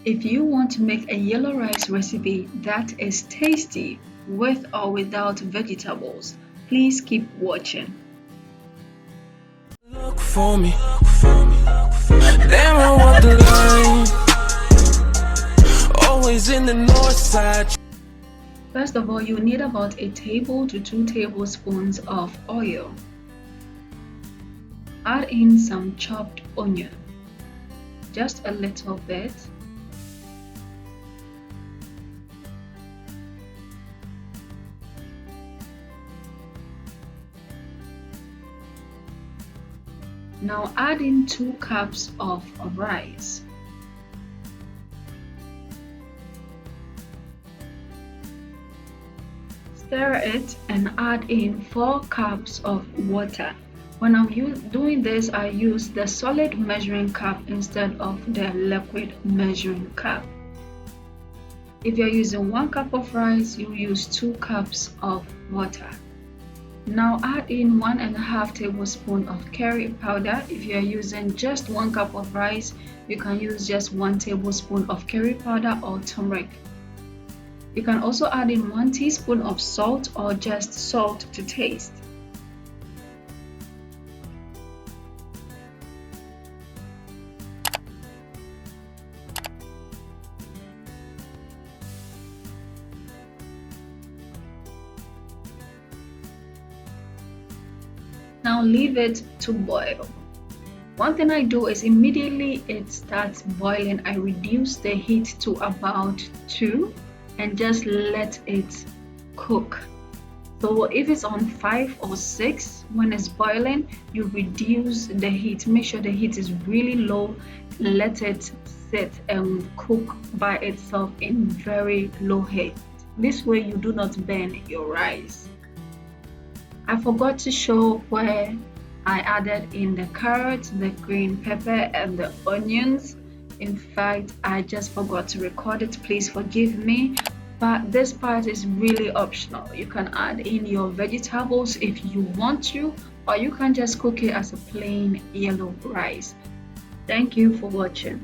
If you want to make a yellow rice recipe that is tasty with or without vegetables, please keep watching. Look for me. Damn, I walk the line. Always in the north side. First of all, you need about a table to 2 tablespoons of oil. Add in some chopped onion, just a little bit. Now add in 2 cups of rice. Stir it and add in 4 cups of water. When I'm doing this, I use the solid measuring cup instead of the liquid measuring cup. If you're using 1 cup of rice, you use 2 cups of water. Now add in 1.5 tablespoons of curry powder. If you are using just 1 cup of rice, you can use just 1 tablespoon of curry powder or turmeric. You can also add in 1 teaspoon of salt or just salt to taste. Now leave it to boil. One thing I do is immediately it starts boiling, I reduce the heat to about 2 and just let it cook. So if it's on 5 or 6 when it's boiling, you reduce the heat. Make sure the heat is really low. Let it sit and cook by itself in very low heat. This way you do not burn your rice. I forgot to show where I added in the carrots, the green pepper and the onions. In fact, I just forgot to record it. Please forgive me. But this part is really optional. You can add in your vegetables if you want to, or you can just cook it as a plain yellow rice. Thank you for watching.